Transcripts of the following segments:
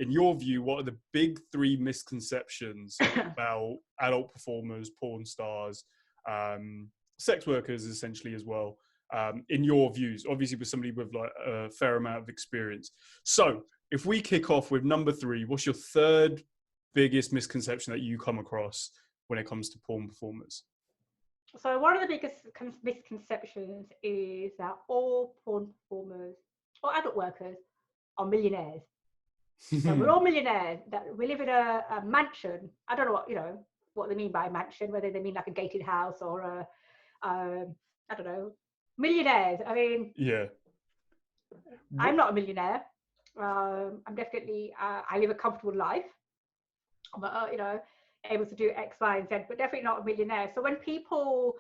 in your view, what are the big three misconceptions about adult performers, porn stars, sex workers essentially as well, in your views, obviously with somebody with like a fair amount of experience. So if we kick off with number 3, what's your third biggest misconception that you come across when it comes to porn performers? So one of the biggest misconceptions is that all porn performers or adult workers are millionaires. So we're all millionaires, that we live in a mansion. I don't know what they mean by a mansion, whether they mean like a gated house or I don't know, millionaires. I mean, yeah, I'm not a millionaire. I'm definitely, I live a comfortable life, but able to do X, Y, and Z, but definitely not a millionaire. So when people,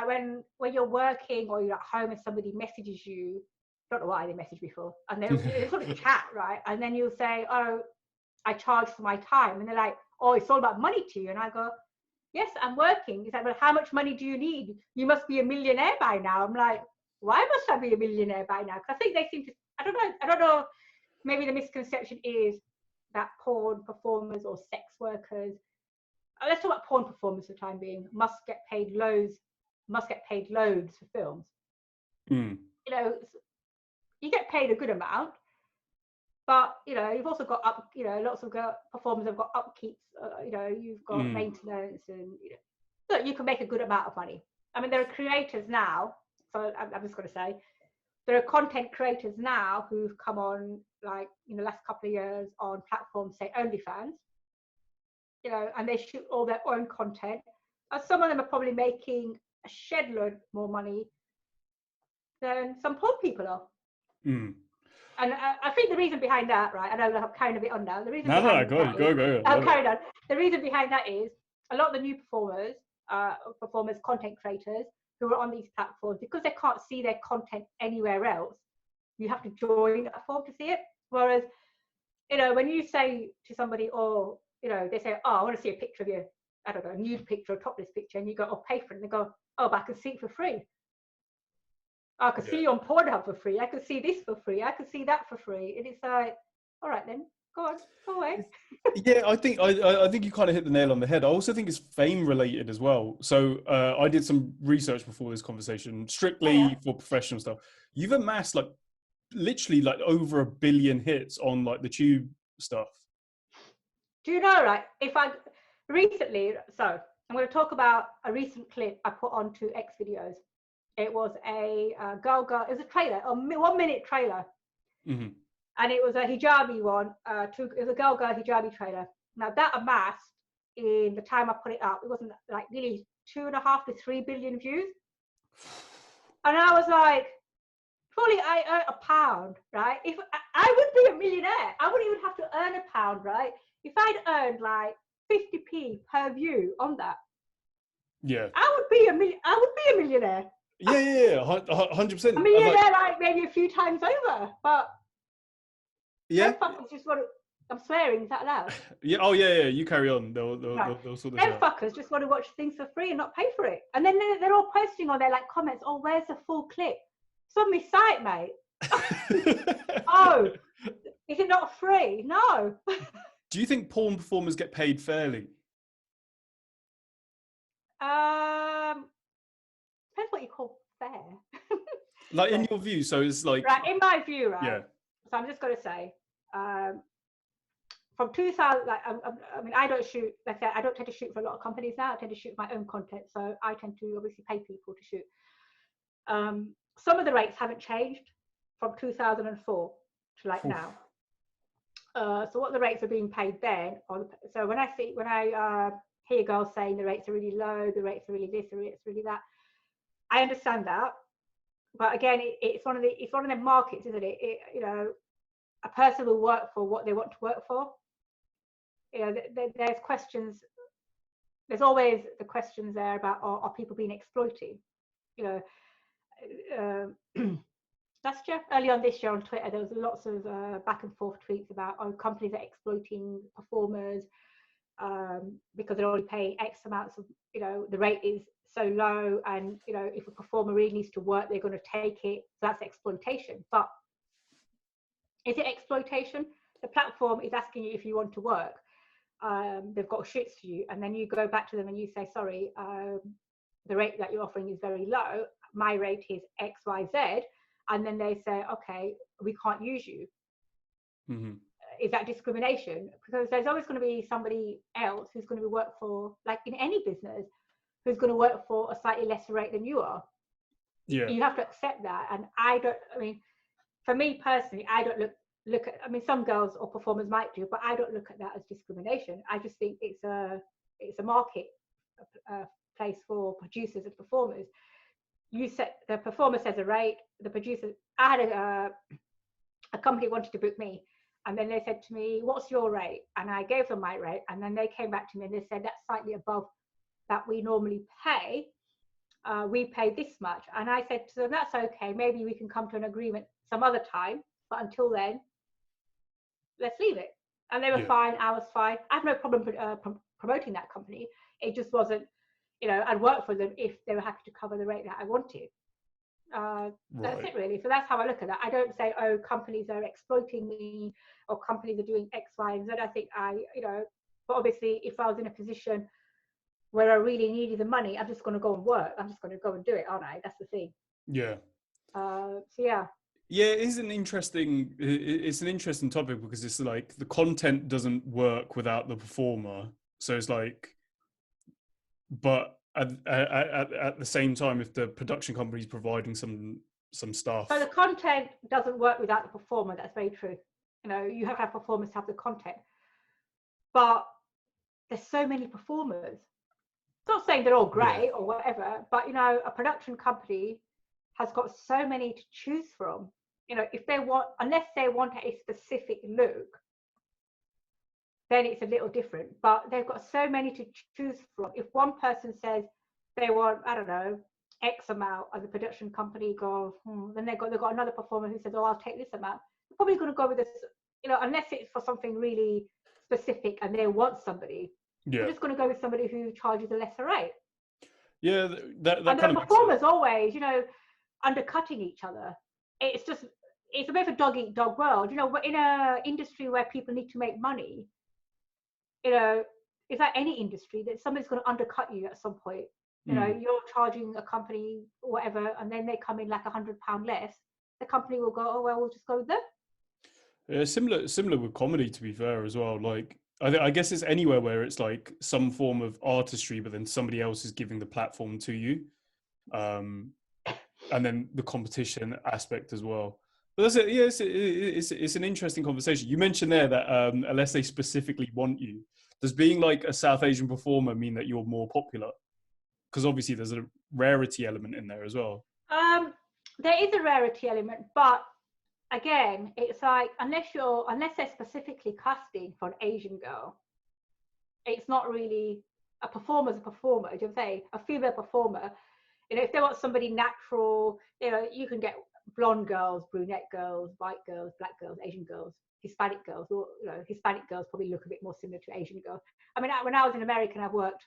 when you're working or you're at home and somebody messages you, don't know why they messaged me for, and they'll sort of chat, right? And then you'll say, oh, I charge for my time. And they're like, oh, it's all about money to you. And I go, yes, I'm working. He's like, well, how much money do you need? You must be a millionaire by now. I'm like, why must I be a millionaire by now? Because I think they seem to, I don't know, maybe the misconception is that porn performers or sex workers, let's talk about porn performers for the time being, must get paid loads for films. You get paid a good amount, but you've also got lots of performers have got upkeeps, you've got maintenance, and look, you can make a good amount of money. I mean, there are creators now, so I'm just going to say there are content creators now who've come on, like in the last couple of years, on platforms, say OnlyFans, and they shoot all their own content. And some of them are probably making a shed load more money than some porn people are. And I think the reason behind that, right? I know I'm carrying a bit on now. The reason go. I'll carry on. The reason behind that is a lot of the new performers, content creators who are on these platforms, because they can't see their content anywhere else, you have to join a platform to see it. Whereas, when you say to somebody, or they say, oh, I want to see a picture of you, I don't know, a nude picture, a topless picture, and you go, oh, pay for it. And they go, oh, but I can see it for free. I could see you on Pornhub for free. I could see this for free. I could see that for free. And it's like, all right then, go away. Yeah, I think you kind of hit the nail on the head. I also think it's fame related as well. So I did some research before this conversation, strictly for professional stuff. You've amassed literally over 1 billion hits on the tube stuff. Do you know, right? So I'm going to talk about a recent clip I put onto X videos. It was a girl. It was a trailer, a 1 minute trailer, and it was a hijabi one. It was a girl hijabi trailer. Now that amassed, in the time I put it up, it wasn't nearly 2.5 to 3 billion views. And I was like, probably I earn £1, right? If I would be a millionaire, I wouldn't even have to earn £1, right? If I'd earned 50p per view on that, I would be a millionaire. Yeah, 100%. I mean, maybe a few times over, but fuckers just want to. I'm swearing, is that allowed? Yeah. Oh yeah. You carry on. They'll sort this out. Fuckers just want to watch things for free and not pay for it, and then they're all posting on their comments. Oh, where's the full clip? It's on my site, mate. Oh, is it not free? No. Do you think porn performers get paid fairly? Depends what you call fair. In your view, so it's right, in my view, right? Yeah. So I'm just going to say, from 2000, I mean, I don't shoot, I don't tend to shoot for a lot of companies now. I tend to shoot my own content, so I tend to obviously pay people to shoot. Some of the rates haven't changed from 2004 to now. So what the rates are being paid then, so when I hear girls saying the rates are really low, the rates are really this, the rates are really that, I understand that, but again, it's one of the markets, isn't it? A person will work for what they want to work for. There's questions. There's always the questions there about are people being exploited? Last year, early on this year on Twitter, there was lots of back and forth tweets about companies are exploiting performers because they're only paying X amounts of, the rate is so low, and if a performer really needs to work, they're going to take it. So that's exploitation. But is it exploitation? the platform is asking you if you want to work. They've got shifts for you, and then you go back to them and you say, sorry, the rate that you're offering is very low. My rate is X, Y, Z. And then they say, okay, we can't use you. Mm-hmm. Is that discrimination? Because there's always going to be somebody else who's going to work for, like in any business, who's going to work for a slightly lesser rate than you are. Yeah. You have to accept that. And for me personally, I don't look at, some girls or performers might do, but I don't look at that as discrimination. I just think it's a market place for producers and performers. The performer says a rate, the producer. I had a company wanted to book me, and then they said to me, what's your rate? And I gave them my rate, and then they came back to me and they said, that's slightly above that we normally pay. We pay this much. And I said to them, that's okay, maybe we can come to an agreement some other time, but until then, let's leave it. And they were fine, I was fine. I have no problem promoting that company. It just wasn't, I'd work for them if they were happy to cover the rate that I wanted. That's it really. So that's how I look at that. I don't say, oh, companies are exploiting me or companies are doing X, Y, and Z. I think but obviously if I was in a position where I really needed the money, I'm just going to go and work. I'm just going to go and do it, aren't I? That's the thing. Yeah. So yeah. Yeah, it's an interesting topic because it's like the content doesn't work without the performer. So it's like, but at the same time, if the production company is providing some stuff. So the content doesn't work without the performer. That's very true. You have to have performers to have the content. But there's so many performers. It's not saying they're all great or whatever, but a production company has got so many to choose from. If they want, unless they want a specific look, then it's a little different. But they've got so many to choose from. If one person says they want, I don't know, X amount, and the production company go, then they've got another performer who says, oh, I'll take this amount. They're probably going to go with this, unless it's for something really specific and they want somebody. They're just going to go with somebody who charges a lesser rate. Yeah, that and the performers always, undercutting each other. It's a bit of a dog-eat-dog world. In an industry where people need to make money, it's like any industry that somebody's going to undercut you at some point. You're charging a company whatever, and then they come in like £100 less. The company will go, oh well, we'll just go with them. Yeah, similar with comedy, to be fair, as well. Like I guess it's anywhere where it's like some form of artistry, but then somebody else is giving the platform to you, and then the competition aspect as well. But that's it. Yeah, it's an interesting conversation. You mentioned there that unless they specifically want you, does being like a South Asian performer mean that you're more popular? Because obviously there's a rarity element in there as well. There is a rarity element, but again, it's like unless they're specifically casting for an Asian girl, it's not really a performer's a performer. Do you say a female performer? If they want somebody natural, you can get blonde girls, brunette girls, white girls, black girls, Asian girls, Hispanic girls. Or Hispanic girls probably look a bit more similar to Asian girls. When I was in America, and I worked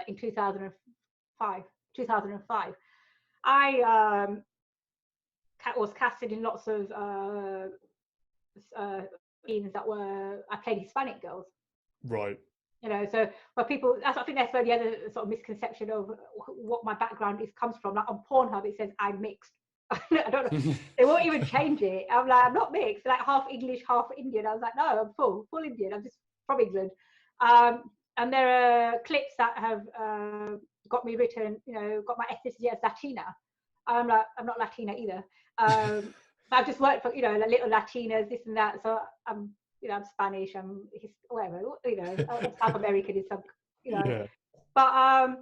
in 2005. I was casted in lots of scenes that I played Hispanic girls. Right. So for people, I think that's where the other sort of misconception of what my background comes from. Like on Pornhub, it says I'm mixed. I don't know. They won't even change it. I'm like, I'm not mixed. Like half English, half Indian. I was like, no, I'm full Indian. I'm just from England. And there are clips that have got me written, got my ethnicity as Latina. I'm like, I'm not Latina either. I've just worked for, like little Latinas, this and that. So I'm Spanish, I'm whatever, I'm South American in some, Yeah. But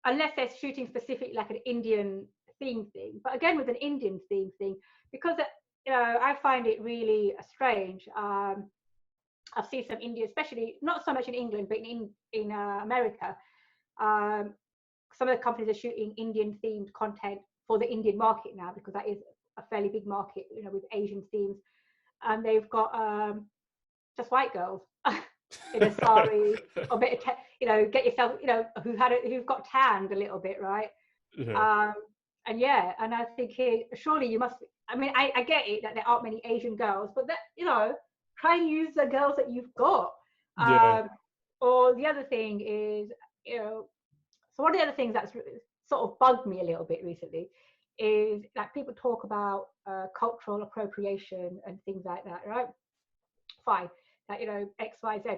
unless they're shooting specific, like an Indian theme thing. But again, with an Indian theme thing, because, I find it really strange. I've seen some Indian, especially not so much in England, but in America. Some of the companies are shooting Indian themed content for the Indian market now, because that is a fairly big market, with Asian themes. And they've got just white girls in a sari, a bit of, get yourself, who've got tanned a little bit, right? Yeah. And yeah, and I think surely you must. I mean, I get it that there aren't many Asian girls, but that, you know, try and use the girls that you've got. Yeah. Or the other thing is, you know, so one of the other things that's sort of bugged me a little bit recently is like people talk about cultural appropriation and things like that, right? Fine, that, you know, X, Y, Z.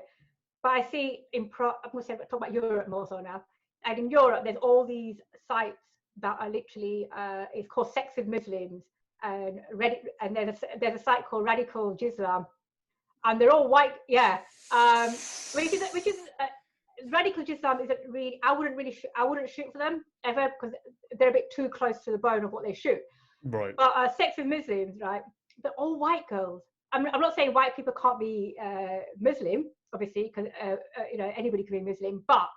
But I see I'm going to talk about Europe more so now. And in Europe, there's all these sites that are literally, it's called Sex with Muslims, and there's a site called Radical Jislam, and they're all white, yeah. Which is Radical Jislam isn't really. I wouldn't shoot for them ever, because they're a bit too close to the bone of what they shoot. Right. But Sex with Muslims, right? They're all white girls. I'm not saying white people can't be Muslim, obviously, because you know, anybody can be Muslim, but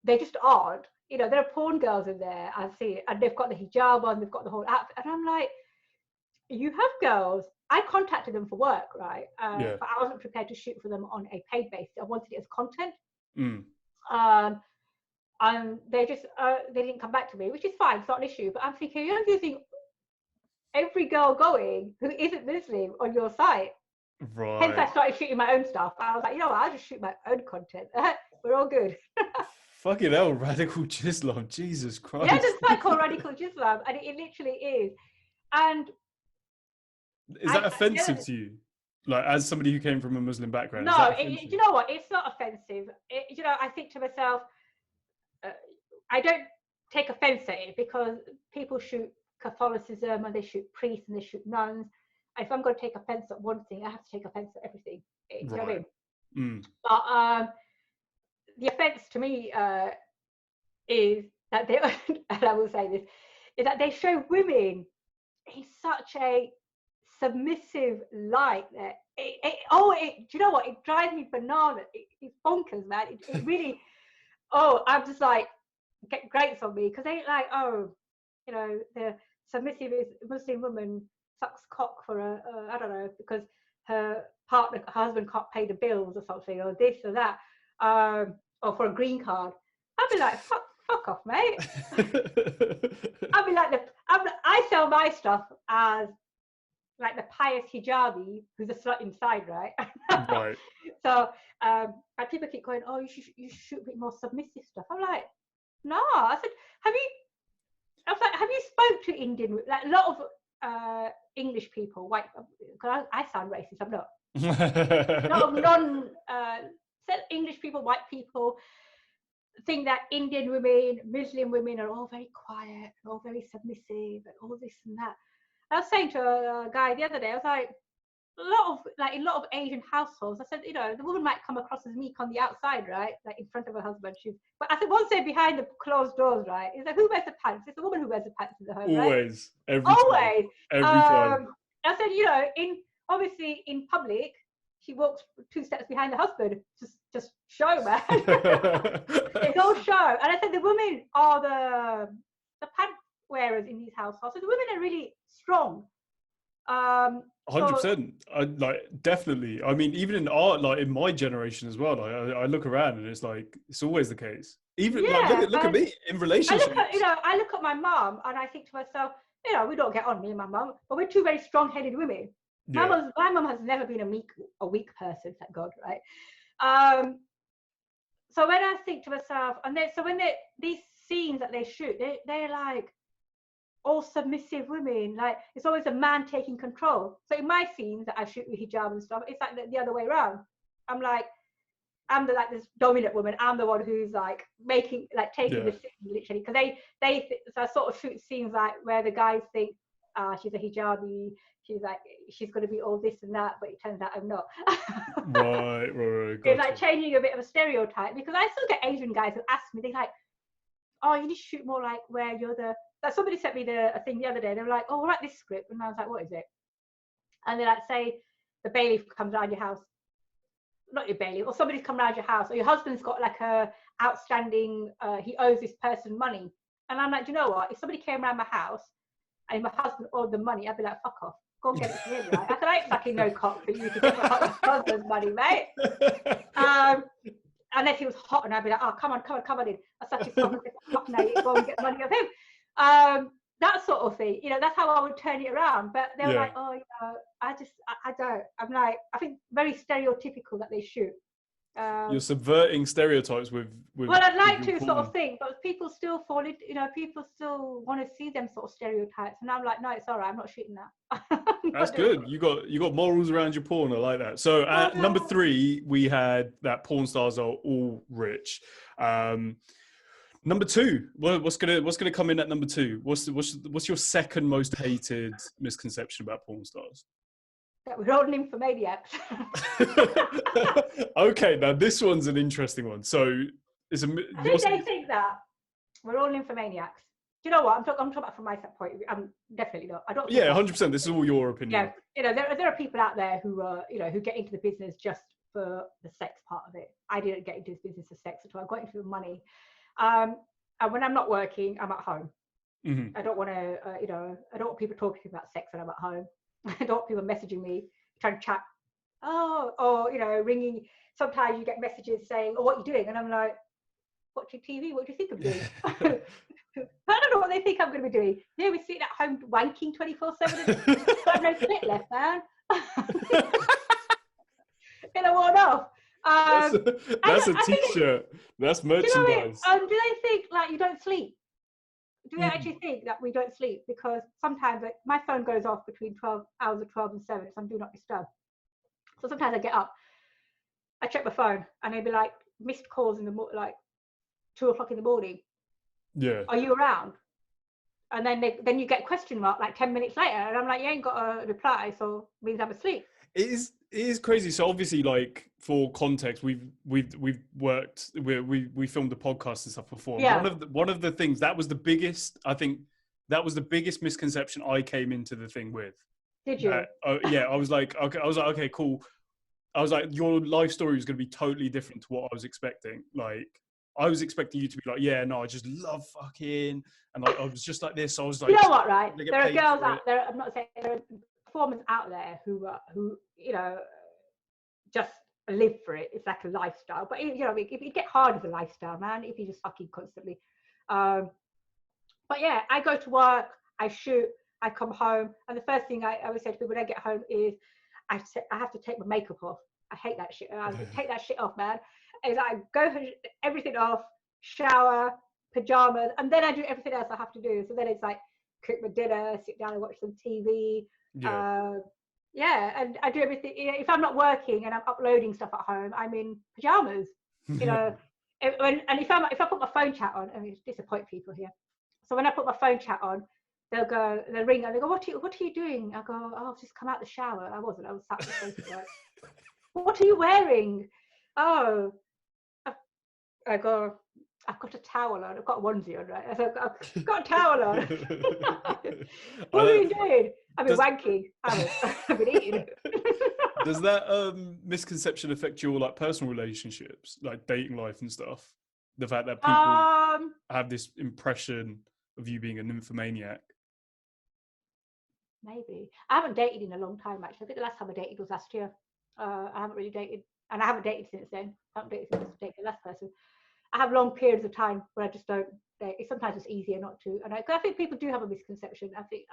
they just aren't. You know, there are porn girls in there, I see, and they've got the hijab on, they've got the whole outfit, and I'm like, you have girls. I contacted them for work, right? But I wasn't prepared to shoot for them on a paid basis. I wanted it as content. And they just they didn't come back to me, which is fine, it's not an issue. But I'm thinking, you're using every girl going who isn't Muslim on your site. Right. Hence, I started shooting my own stuff. I was like, you know what? I'll just shoot my own content. We're all good. Fucking hell, Radical Jislam, Jesus Christ. Yeah, there's a site called Radical Jislam, and it literally is. And is that offensive to you? Like, as somebody who came from a Muslim background? No, you know what? It's not offensive. You know, I think to myself, I don't take offense at it, because people shoot Catholicism and they shoot priests and they shoot nuns. If I'm going to take offense at one thing, I have to take offense at everything. Do you know what I mean? But the offense to me is that they, and I will say this, is that they show women in such a submissive light that do you know what? It drives me bananas. It's bonkers, man. It really. Oh, I'm just like, get grates on me, because they like, oh, you know, the submissive Muslim woman sucks cock for I don't know, because her husband can't pay the bills or something, or this or that, or for a green card. I'd be like, fuck off, mate. I'd be like, I sell my stuff as like the pious hijabi who's a slut inside, right? Right. So, and people keep going, oh, you should shoot a bit more submissive stuff. I'm like, no. I said, have you spoke to Indian, like a lot of English people, white, because I sound racist, I'm not. A lot of English people, white people, think that Indian women, Muslim women are all very quiet, all very submissive, and all this and that. I was saying to a guy the other day, I was like, in a lot of Asian households, I said, you know, the woman might come across as meek on the outside, right? Like in front of her husband. But I said, once they're behind the closed doors, right? It's like, who wears the pants? It's the woman who wears the pants in the home, Always. right? Always. Every time. I said, you know, obviously in public, she walks 2 steps behind the husband. Just show, man. It's all show. And I said, the women are the pants wearers in these households. So the women are really strong. 100%. Like, definitely. I mean, even in art, like in my generation as well, like I look around and it's like, it's always the case. Even like, look at me in relationships. I look at my mum and I think to myself, you know, we don't get on, me and my mum, but we're two very strong-headed women. Yeah. My mum has never been a weak person, thank God, right? So when I think to myself, these scenes that they shoot, they're like all submissive women, like it's always a man taking control. So in my scenes that I shoot with hijab and stuff, it's like the other way around. I'm this dominant woman. I'm the one who's like taking the scene literally, because so I sort of shoot scenes like where the guys think she's a hijabi, she's going to be all this and that, but it turns out I'm not. Right. Gotcha. It's like changing a bit of a stereotype, because I still get Asian guys who ask me, they're like, oh, you need to shoot more like where you're like somebody sent me a thing the other day. They were like, oh, write this script. And I was like, what is it? And they're like, say the bailiff comes around your house. Not your bailiff, or somebody's come around your house, or your husband's got like a outstanding, he owes this person money. And I'm like, do you know what? If somebody came around my house and my husband owed them money, I'd be like, fuck off. Go and get it for him, right? I said, I ain't fucking no cock for you to get my husband's money, mate. Unless he was hot, and I'd be like, oh, come on in. I suck his cock, go and get money of him. that sort of thing. You know, that's how I would turn it around. But they were like, oh, you know, I don't. I'm like, I think very stereotypical that they shoot. You're subverting stereotypes with well, I'd like to porn. sort of think, but people still fall into, you know, people still want to see them sort of stereotypes, and I'm like, no, it's all right, I'm not shooting that. That's good. You got morals around your porn. I like that. So at number 3, we had that porn stars are all rich. Number 2, what's gonna come in at number 2? What's your second most hated misconception about porn stars? That we're all nymphomaniacs. Okay, now this one's an interesting one. So it's a. I think they think that we're all nymphomaniacs. Do you know what? I'm talking about from my point of view. I'm definitely not. I don't. Yeah, 100%. This is all your opinion. Yeah, you know, there are people out there who you know, who get into the business just for the sex part of it. I didn't get into this business for sex at all. I got into it for money. And when I'm not working, I'm at home. Mm-hmm. I don't want to, you know, I don't want people talking about sex when I'm at home. I don't want people messaging me, trying to chat. Oh, or, you know, ringing. Sometimes you get messages saying, oh, what are you doing? And I'm like, watching TV. What do you think I'm doing? I don't know what they think I'm going to be doing. Yeah, we're sitting at home wanking 24/7. I have no split left, man. In a one-off. That's a t-shirt. That's merchandise. Do they think like you don't sleep? Do they actually think that we don't sleep? Because sometimes my phone goes off between 12 hours of 12 and 7, so I'm do not disturb. So sometimes I get up, I check my phone, and they'd be like missed calls in the like 2 o'clock in the morning. Yeah. Are you around? And then you get a question mark like 10 minutes later, and I'm like, you ain't got a reply, so it means I'm asleep. It is crazy. So obviously, like, for context, we filmed a podcast and stuff before. Yeah. One of the things that was the biggest, I think that was the biggest misconception I came into the thing with. Did you? Yeah, I was like, okay, cool. I was like, your life story was going to be totally different to what I was expecting. Like, I was expecting you to be like, yeah, no, I just love fucking, and like I was just like this. So I was like, you know what, right? There are girls out there. I'm not saying there are performers out there who you know, just live for it. It's like a lifestyle. But you know, it get hard as a lifestyle, man, if you just fucking constantly. But yeah, I go to work, I shoot, I come home, and the first thing I always say to people when I get home is, I have to take my makeup off. I hate that shit. I have to take that shit off, man. Is I go everything off, shower, pajamas, and then I do everything else I have to do. So then it's like cook my dinner, sit down and watch some TV. Yeah, and I do everything. You know, if I'm not working and I'm uploading stuff at home, I'm in pajamas. You know, and if I put my phone chat on, I mean, disappoint people here. So when I put my phone chat on, they'll ring and they go, what are you doing? I go, oh, I've just come out the shower. I wasn't. I was sat on the sofa. What are you wearing? Oh, I go, I've got a towel on. I've got a onesie on, right? I said, I've got a towel on. What are you doing? I've been wanking. I've been eating. Does that misconception affect your like personal relationships, like dating life and stuff? The fact that people have this impression of you being a nymphomaniac. Maybe. I haven't dated in a long time, actually. I think the last time I dated was last year. I haven't really dated, and I haven't dated since then. I haven't dated since I dated the last person. I have long periods of time where I just don't date. Sometimes it's easier not to. And I think people do have a misconception. I think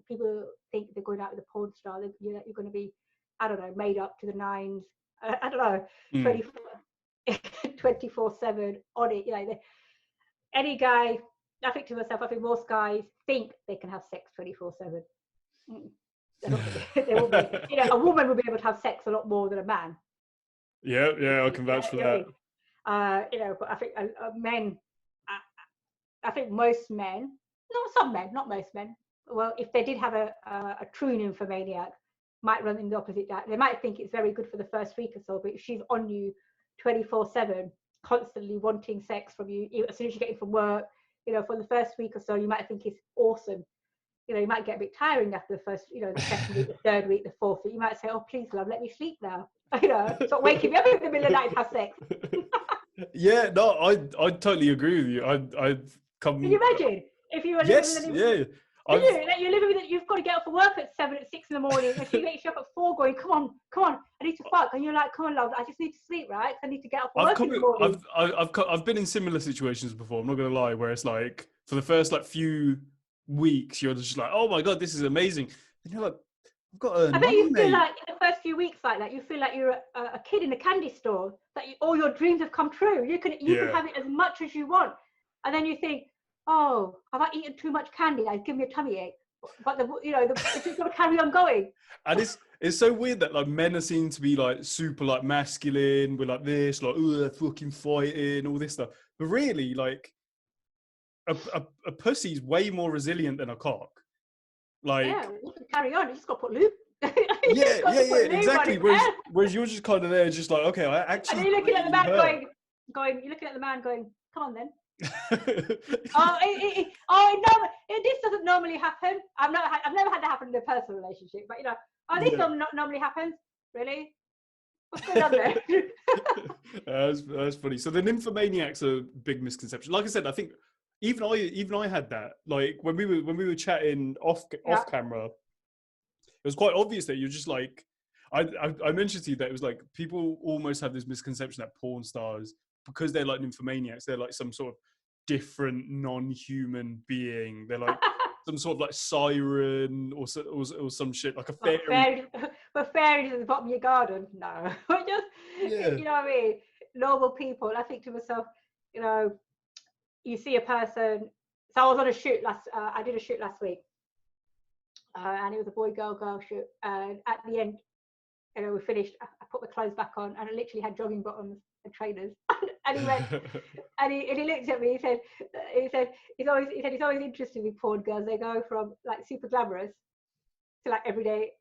people think they're going out with a porn star. You're going to be, I don't know, made up to the nines. I don't know, 24/7 on it. You know, any guy. I think to myself, I think most guys think they can have sex 24/7. They will be. You know, a woman will be able to have sex a lot more than a man. Yeah, I can vouch for that. You know, but I think men. I think most men, not most men. Well, if they did have a true nymphomaniac, might run in the opposite direction. They might think it's very good for the first week or so, but if she's on you 24/7, constantly wanting sex from you, as soon as you get in from work, you know, for the first week or so, you might think it's awesome. You know, you might get a bit tiring after the first, you know, the second week, the third week, the fourth week. You might say, "Oh, please, love, let me sleep now." You know, stop waking me up in the middle of the night to have sex. Yeah, no, I totally agree with you. I've come. Can you imagine if you were living you're living with it, you've got to get up for work at 6 in the morning, and she wakes you up at 4 going, come on, I need to fuck. And you're like, come on, love, I just need to sleep, right? I need to get up for work in the morning. I've been in similar situations before, I'm not going to lie, where it's like, for the first like few weeks, you're just like, oh my God, this is amazing. And you're like, I've got a I bet you feel mate. like in the first few weeks like that, you feel like you're a kid in a candy store, that all your dreams have come true. You can have it as much as you want. And then you think, oh, have I eaten too much candy? It's given me a tummy ache. But it's just got to carry on going. And it's so weird that like men are seen to be like super like masculine, we're like this, like fucking fighting, all this stuff. But really, like a pussy's way more resilient than a cock. Like, yeah, you can carry on. You just got to put lube. yeah, exactly. Whereas you're just kind of there, just like, okay, I actually. And you're looking at the man going. You're looking at the man going, come on then. No, this doesn't normally happen. I've never had that happen in a personal relationship, but this normally happens. Really? What's going on there? That's funny. So the nymphomaniac's a big misconception. Like I said, I think even I had that. Like when we were chatting off camera, it was quite obvious that you're just like, I mentioned to you that it was like people almost have this misconception that porn stars, because they're like nymphomaniacs, they're like some sort of different non-human being. They're like some sort of like siren or some shit, like a fairy. But fairies at the bottom of your garden? No. Just, you know what I mean? Normal people. I think to myself, you see a person. So I was on a shoot I did a shoot last week. And it was a boy-girl shoot. And at the end, we finished. I put my clothes back on, and I literally had jogging bottoms and trainers. And he went, and he looked at me. He said, it's always interesting with porn girls. They go from like super glamorous to like everyday.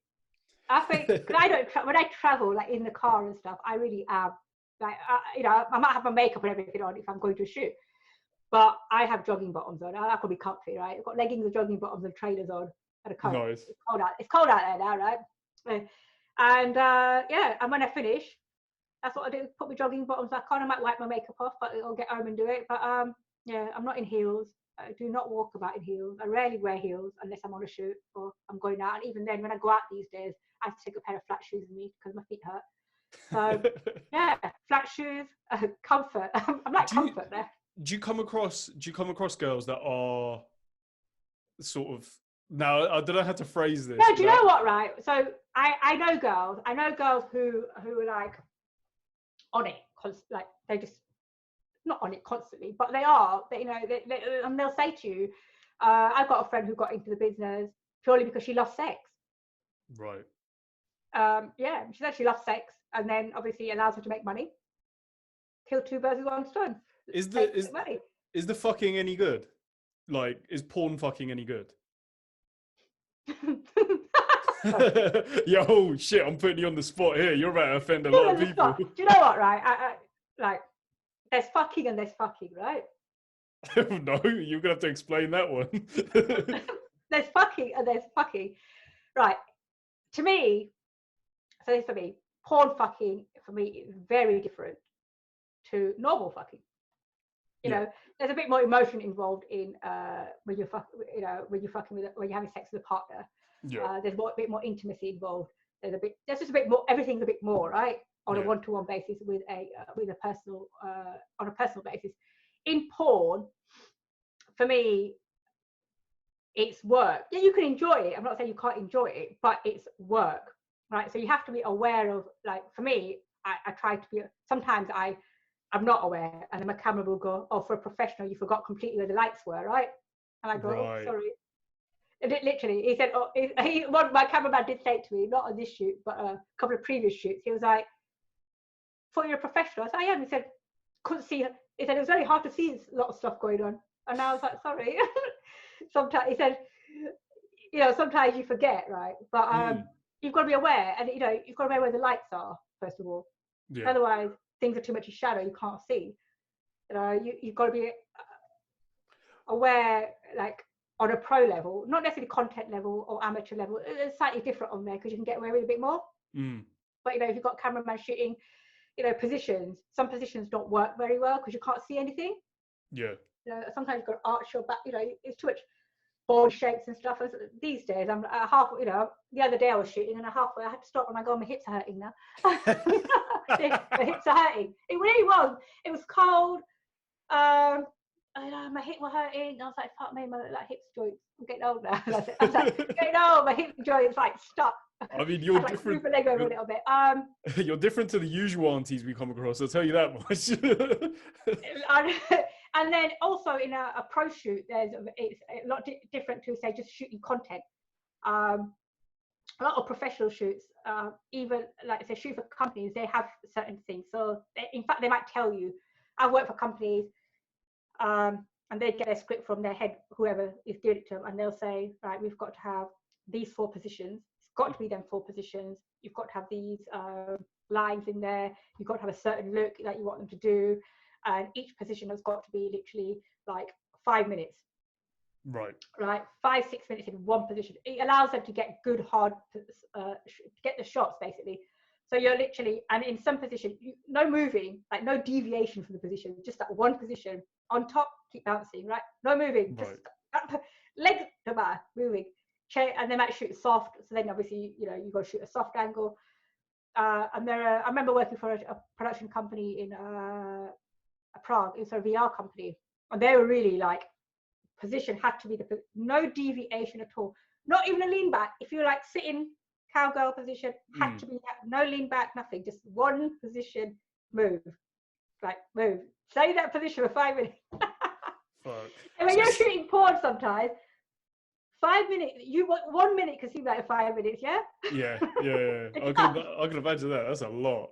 I think because when I travel like in the car and stuff, I really am like I might have my makeup and everything on if I'm going to a shoot, but I have jogging bottoms on. I could be comfy, right? I've got leggings and jogging bottoms and trainers on and a coat. Nice. It's cold out there now, right? And and when I finish, that's what I do. Put my jogging bottoms back on. I might wipe my makeup off, but I'll get home and do it. But I'm not in heels. I do not walk about in heels. I rarely wear heels unless I'm on a shoot or I'm going out. And even then, when I go out these days, I have to take a pair of flat shoes with me because my feet hurt. So flat shoes, comfort. I'm like comfort there. Do you come across girls that are sort of, now I don't know how to phrase this? No, do you know what? Right. So I know girls who are like on it, like they just not on it constantly, but they are. And they'll say to you, "I've got a friend who got into the business purely because she loves sex." Right. She said she loves sex, and then obviously it allows her to make money. Kill two birds with one stone. Is the fucking any good? Like, is porn fucking any good? Yo, shit! I'm putting you on the spot here. You're about to offend a lot of people. Do you know what? Right? I like. There's fucking and there's fucking, right? No, you're gonna have to explain that one. There's fucking and there's fucking, right? To me, porn fucking for me is very different to normal fucking. You know, there's a bit more emotion involved in when you're when you're having sex with a partner. Yeah. There's a bit more intimacy involved. There's just a bit more. Everything's a bit more, right? On a one-to-one basis with a personal on a personal basis. In porn, for me, it's work. Yeah, you can enjoy it. I'm not saying you can't enjoy it, but it's work, right? So you have to be aware of, like, for me, I try to be. Sometimes I'm not aware, and then my camera will go, "Oh, for a professional, you forgot completely where the lights were," right? And I go, "Oh, sorry." And it literally, he said, "Oh," my cameraman did say it to me, not on this shoot, but a couple of previous shoots. He was like, "Thought you're a professional." I said, "I am." He said, "Couldn't see." He said, "It was very hard to see a lot of stuff going on." And I was like, "Sorry." Sometimes he said, sometimes you forget, right? But you've got to be aware, and you've got to be aware where the lights are first of all. Yeah. Otherwise, things are too much in shadow. You can't see. You've got to be aware, like on a pro level, not necessarily content level or amateur level. It's slightly different on there because you can get away with a bit more. But if you've got cameraman shooting, positions, some positions don't work very well because you can't see anything. Yeah. Sometimes you've got to arch your back. It's too much body shapes and stuff. These days, I'm half. The other day I was shooting and halfway I had to stop and I go, "My hips are hurting now." My hips are hurting. It really was. It was cold. my hip were hurting. I was like, fuck me, my like hips joints. I'm getting old now. And I was like, getting old. My hip joints like stuck. I mean, you're I like, different. Move my leg over a little bit. You're different to the usual aunties we come across. I'll tell you that much. And then also in a pro shoot, it's a lot different to say just shooting content. A lot of professional shoots, even like say shoot for companies, they have certain things. So in fact, they might tell you. I've worked for companies, and they get a script from their head, whoever is giving it to them, and they'll say, right, we've got to have these 4 positions. It's got to be them 4 positions. You've got to have these lines in there. You've got to have a certain look that you want them to do, and each position has got to be literally like 5 minutes. Right. 5-6 minutes in one position. It allows them to get good hard get the shots basically. So you're literally, and in some position, no moving, like no deviation from the position, just that one position on top, keep bouncing, right? No moving, just legs no matter, moving. And they might shoot soft, so then obviously you got to shoot a soft angle. And I remember working for a production company in Prague. It was a VR company, and they were really like, position had to be no deviation at all, not even a lean back. If you're like sitting cowgirl position, had to be no lean back, nothing, just one position, move. Stay that position for 5 minutes. And when you're shooting porn, sometimes 5 minutes, 1 minute can seem like 5 minutes. Yeah. I can imagine that. That's a lot.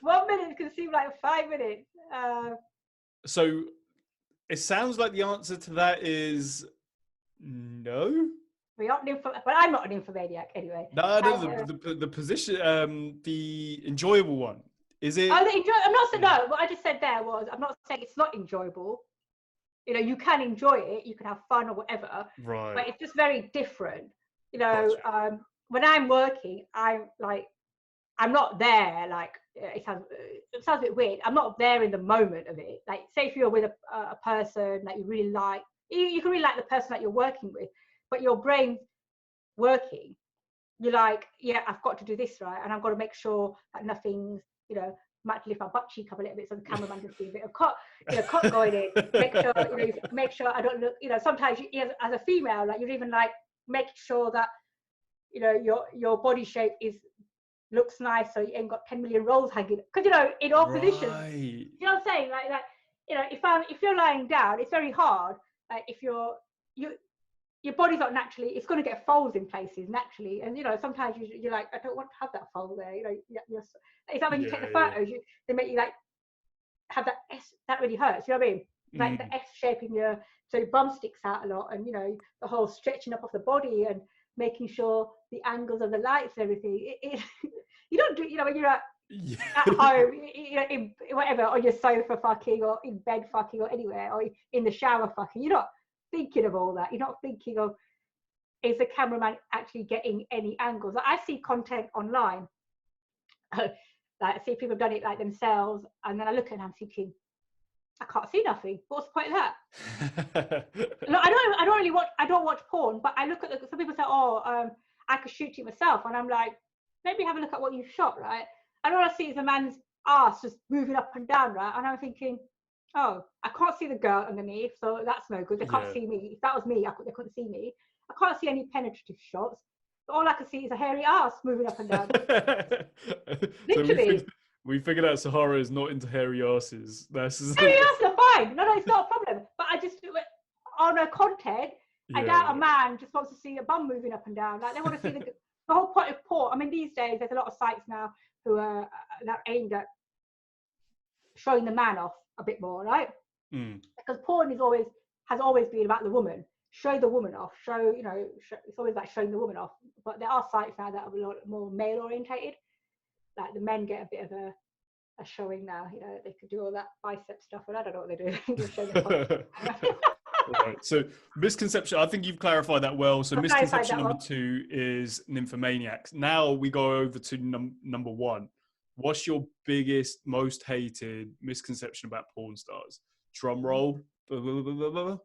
1 minute can seem like 5 minutes. So it sounds like the answer to that is no. But I'm not an nymphomaniac anyway. No, the position, the enjoyable one. Is it? I'm not saying no. What I just said there was, I'm not saying it's not enjoyable. You can enjoy it, you can have fun or whatever. Right. But it's just very different. Gotcha. When I'm working, I'm not there. Like it sounds a bit weird. I'm not there in the moment of it. Like say if you're with a person that you really like, you can really like the person that you're working with, but your brain's working. You're like, yeah, I've got to do this right, and I've got to make sure that nothing's, might lift my butt cheek up a little bit so the cameraman can see a bit of cot going in. Make sure I don't look. Sometimes as a female, like you're even like making sure that your body shape looks nice, so you ain't got 10 million rolls hanging. Because in all positions, you know what I'm saying? Like if you're lying down, it's very hard. Like if your body's not naturally, it's going to get folds in places naturally, and sometimes you're like, I don't want to have that fold there. It's like when you take the photos, they make you like have that S. That really hurts. You know what I mean? Like the S shape in so your bum sticks out a lot, and the whole stretching up of the body and making sure the angles of the lights and everything. You don't do, when you're at home, in whatever, on your sofa fucking, or in bed fucking, or anywhere, or in the shower fucking. You're not thinking of all that. You're not thinking of, is the cameraman actually getting any angles? Like, I see content online, like I see people have done it like themselves, and then I look at it and I'm thinking, I can't see nothing. What's the point of that? Look, I don't watch porn, but I look at some people say, I could shoot it myself, and I'm like, maybe have a look at what you've shot, right? And all I see is a man's ass just moving up and down, right? And I'm thinking, oh, I can't see the girl underneath, so that's no good. They can't see me. If that was me, they couldn't see me. I can't see any penetrative shots. But all I can see is a hairy ass moving up and down. Literally. So we figured out Sahara is not into hairy asses. Hairy asses are fine. No, it's not a problem. But I just, on a content, I doubt a man just wants to see a bum moving up and down. Like they want to see the whole point of porn. I mean, these days there's a lot of sites now who are aimed at showing the man off a bit more, right? Because porn has always been about the woman. Show the woman off. It's always about showing the woman off. But there are sites now that are a lot more male orientated. Like the men get a bit of a showing now. They could do all that bicep stuff, and I don't know what they do. Just show their Right. So misconception, I think you've clarified that well. So misconception number 2 is nymphomaniacs. Now we go over to number 1. What's your biggest, most hated misconception about porn stars? Drum roll. Well,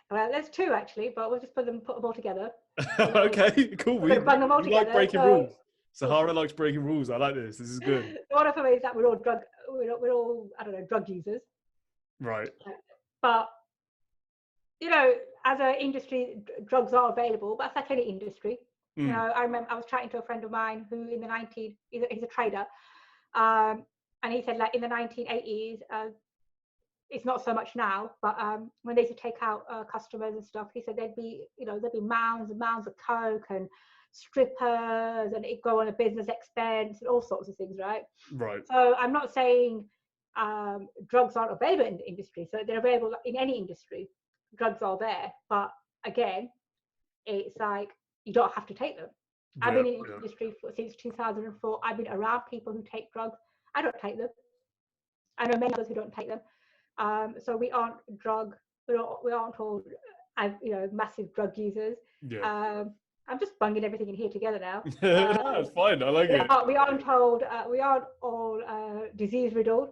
there's 2 actually, but we'll just put them all together. Okay, cool. We bang them all together. Like breaking rules. Sahara likes breaking rules. I like this. This is good. One of them is that we're all drug users. Right. But you know, as an industry, drugs are available, but it's like any industry. You know, I remember I was chatting to a friend of mine who in the 90s, he's a trader, and he said like in the 1980s, it's not so much now, but when they used to take out customers and stuff, he said there'd be mounds and mounds of coke and strippers, and it'd go on a business expense and all sorts of things, right? Right. So I'm not saying drugs aren't available in the industry. So they're available in any industry. Drugs are there, but again, it's like you don't have to take them. I've been in the industry since 2004. I've been around people who take drugs. I don't take them. I know many others who don't take them. So we aren't all massive drug users. Yeah. I'm just bunging everything in here together now. That's fine. I like it. We aren't all disease riddled.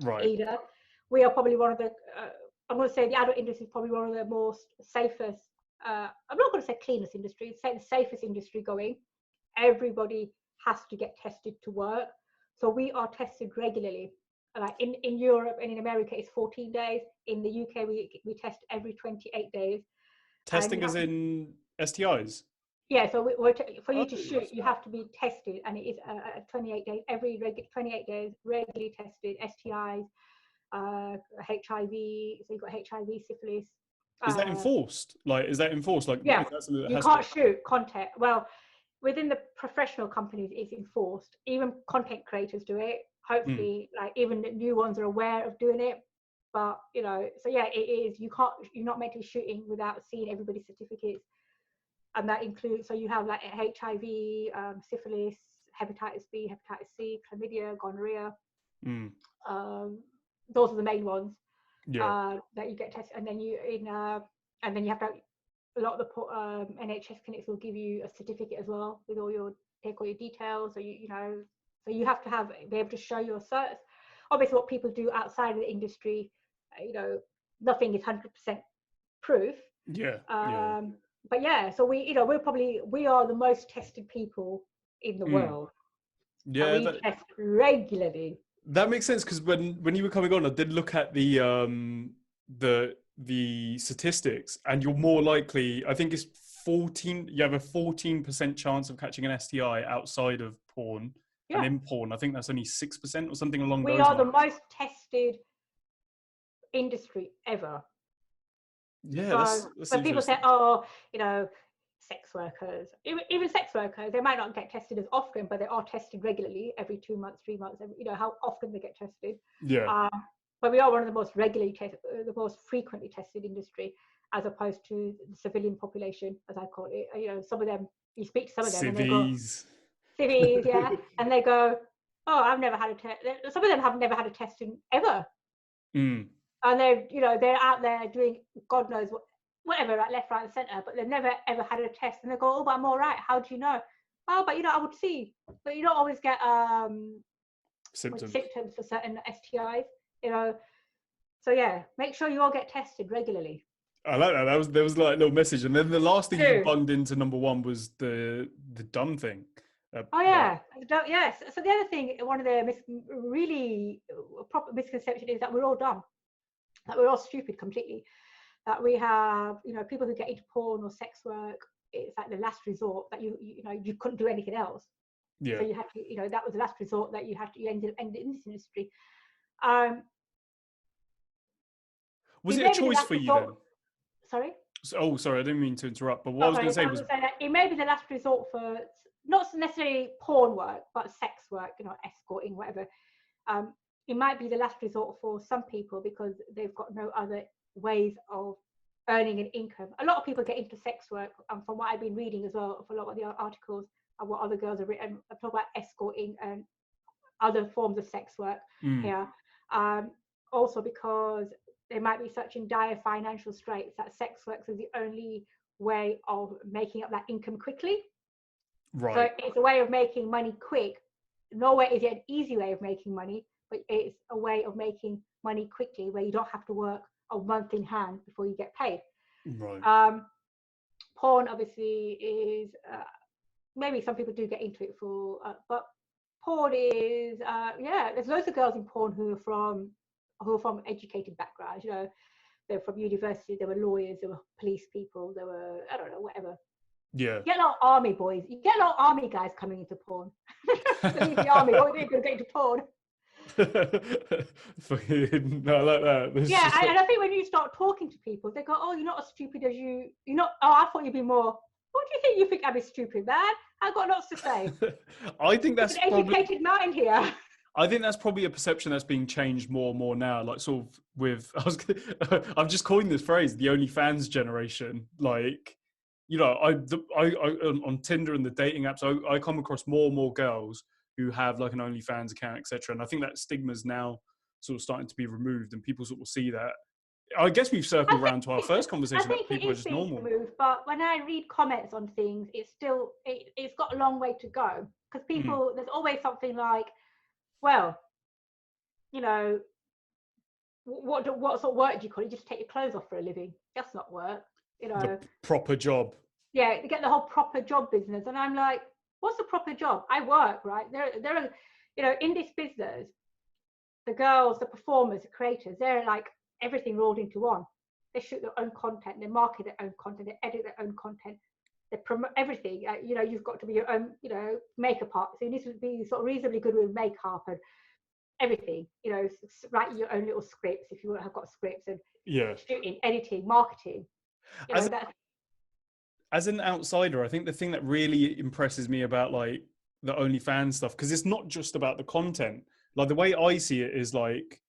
Right. Either. We are probably one of the I'm going to say the adult industry is probably one of the most safest, I'm not going to say cleanest industry, say the safest industry going. Everybody has to get tested to work. So we are tested regularly. Like in Europe and in America, it's 14 days. In the UK, we test every 28 days. Testing as in STIs? Yeah, so for you to shoot, you have to be tested, and it is 28 days, 28 days, regularly tested, STIs, HIV, so you've got HIV, syphilis. Is that enforced? Is that enforced? Yeah, is that something that you can't shoot content. Well, within the professional companies, it's enforced. Even content creators do it. Hopefully, even the new ones are aware of doing it. But so yeah, it is. You're not meant to be shooting without seeing everybody's certificates, and that includes. So you have like HIV, syphilis, hepatitis B, hepatitis C, chlamydia, gonorrhea. Those are the main ones that you get tested, and then you have to. A lot of the NHS clinics will give you a certificate as well with all your details. So so you have to be able to show your certs. Obviously, what people do outside of the industry, nothing is 100% proof. Yeah. But yeah, so we are the most tested people in the world. Yeah, we test regularly. That makes sense, because when you were coming on, I did look at the statistics, and you're more likely, I think it's 14, you have a 14% chance of catching an STI outside of porn. Yeah. And in porn, I think that's only 6% or something along those lines. We are the most tested industry ever. Yeah, so people say, sex workers, even sex workers, they might not get tested as often, but they are tested regularly every 2 months, 3 months, how often they get tested. Yeah. But we are one of the most the most frequently tested industry, as opposed to the civilian population, as I call it. Some of them, you speak to some of them, and they go, civvies, yeah, and they go, oh, I've never had a test. Some of them have never had a testing ever. And they're out there doing God knows whatever, right, left, right, and centre, but they've never ever had a test, and they go, oh, but I'm all right. How do you know? Oh, but I would see, but you don't always get symptoms for certain STIs, So yeah, make sure you all get tested regularly. I like that. There was like a little message, and then the last thing you bunged into number one was the dumb thing. Yes. So the other thing, one of the really proper misconception is that we're all dumb, that we're all stupid completely, that we have people who get into porn or sex work, it's like the last resort, that you couldn't do anything else. Yeah. So you had to that was the last resort, that you ended up in this industry. Was it a choice for you then? Sorry? Oh, sorry, I didn't mean to interrupt, but what I was going to say was that it may be the last resort for not necessarily porn work, but sex work, escorting, whatever. It might be the last resort for some people because they've got no other ways of earning an income. A lot of people get into sex work, and from what I've been reading as well, for a lot of the articles and what other girls have written, I talk about escorting and other forms of sex work here. Also because they might be such in dire financial straits that sex work is the only way of making up that income quickly. Right. So it's a way of making money quick. Nowhere is it an easy way of making money, but it's a way of making money quickly, where you don't have to work a month in hand before you get paid. Right. Porn obviously is maybe some people do get into it for, but porn is there's loads of girls in porn who are from educated backgrounds. They're from university, they were lawyers, they were police people, they were, I don't know, whatever. Yeah. You get a lot of army boys. You get a lot of army guys coming into porn. They leave the army. What are they going to get into porn? No, I like that. Yeah, and I think when you start talking to people, they go, "Oh, you're not as stupid as you're not. Oh, I thought you'd be more. What do you think? You think I'm stupid, man? I've got lots to say. I think that's an educated mind here." I think that's probably a perception that's being changed more and more now. Like sort of with, I've just coined this phrase, the OnlyFans generation. Like, you know, I on Tinder and the dating apps, I come across more and more girls who have like an OnlyFans account, etc. And I think that stigma is now sort of starting to be removed, and people sort of see that. I guess we've circled around to our first conversation that people are just normal. Removed, but when I read comments on things, it's still it's got a long way to go, because people there's always something like, well, you know, what sort of work do you call it? You just take your clothes off for a living. That's not work, you know. The proper job. Yeah, you get the whole proper job business, and I'm like, what's a proper job? I work, right? There are, you know, in this business, the girls, the performers, the creators, they're like everything rolled into one. They shoot their own content, they market their own content, they edit their own content, they promote everything. You know, you've got to be your own, you know, makeup artist. So you need to be sort of reasonably good with makeup and everything. You know, write your own little scripts if you have got scripts, and shooting, editing, marketing. You know, as an outsider, I think the thing that really impresses me about like the OnlyFans stuff, because it's not just about the content. Like the way I see it is like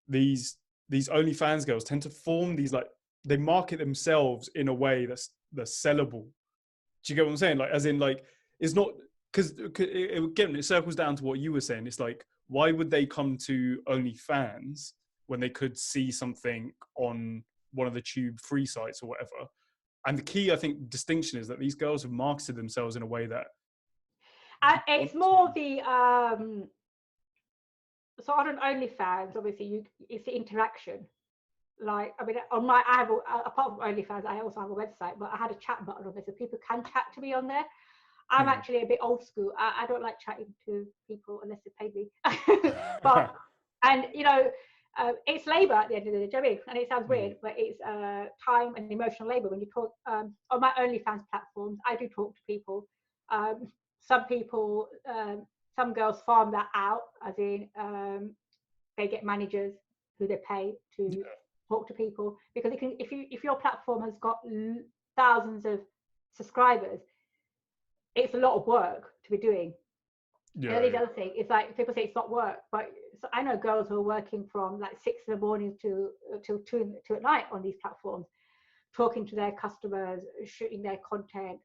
these OnlyFans girls tend to form these, like, they market themselves in a way that's sellable. Do you get what I'm saying? Like, as in, like, it's not, because again, it circles down to what you were saying. It's like, why would they come to OnlyFans when they could see something on one of the tube free sites or whatever? And the key, I think, distinction is that these girls have marketed themselves in a way that it's more the so on an OnlyFans, obviously, it's the interaction. Like, I mean, on my, I have apart from OnlyFans, I also have a website, but I had a chat button on there, so people can chat to me on there. I'm actually a bit old school. I don't like chatting to people unless they pay me. But and you know, it's labour at the end of the day. Do you know what I mean? And it sounds weird, but it's time and emotional labour. When you talk on my OnlyFans platforms, I do talk to people. Some people, some girls farm that out, as in they get managers who they pay to talk to people, because it can, if your platform has got thousands of subscribers, it's a lot of work to be doing. The other thing is, like, people say it's not work, but so I know girls who are working from like 6 in the morning till 2 at night on these platforms, talking to their customers, shooting their content,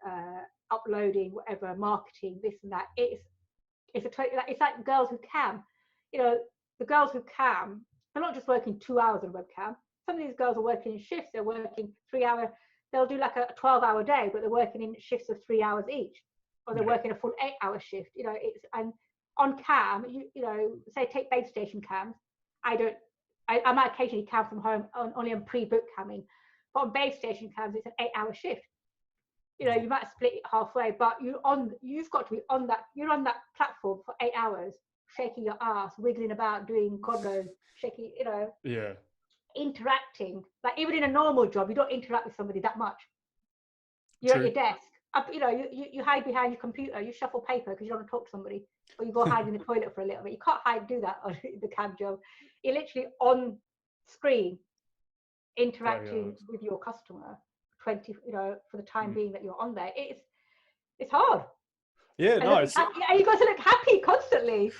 uploading, whatever, marketing, this and that. It's like girls who cam. You know, the girls who cam, they're not just working 2 hours on webcam. Some of these girls are working in shifts. They're working 3 hour. They'll do like a 12-hour day, but they're working in shifts of 3 hours each, or they're working a full 8-hour shift. You know, it's, and on cam, you know, say take base station cams. I might occasionally cam from home only on pre-book camming, but on base station cams, it's an 8-hour shift. You know, you might split it halfway, but you've got to be on that. You're on that platform for 8 hours, shaking your ass, wiggling about, doing God knows, shaking. You know, interacting. Like, even in a normal job, you don't interact with somebody that much. You're at your desk. You know, you hide behind your computer. You shuffle paper because you don't want to talk to somebody, or you go hide in the toilet for a little bit. You can't do that on the cam job. You're literally on screen, interacting with your customer. You know, for the time being that you're on there, it's hard. Yeah, nice. And you got to look happy constantly.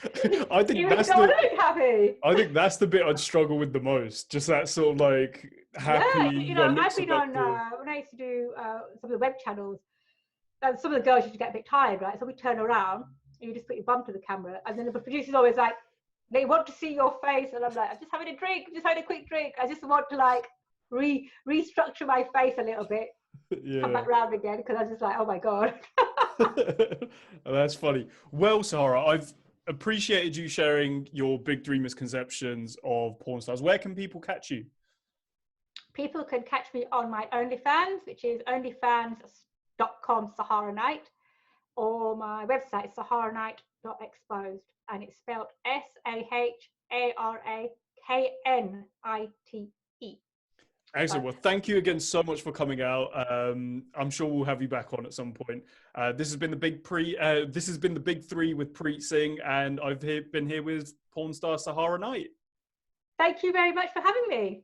I think that's want to look happy. I think that's the bit I'd struggle with the most. Just that sort of like happy. Yeah, you know, I've been on when I used to do some of the web channels. And some of the girls used to get a bit tired, right? So we turn around and you just put your bum to the camera, and then the producer's always like, they want to see your face, and I'm like, I'm just having a drink, just having a quick drink. I just want to like restructure my face a little bit, come back round again, because I was just like, oh my god. That's funny. Well, Sahara, I've appreciated you sharing your big 3 misconceptions of porn stars. Where can people catch you? People can catch me on my OnlyFans, which is onlyfans.com SaharaKnite, or my website is SaharaKnite.exposed, and it's spelled SaharaKnite. Excellent. Well, thank you again so much for coming out. I'm sure we'll have you back on at some point. This has been the This has been the big three with Preet Singh, and I've been here with porn star SaharaKnite. Thank you very much for having me.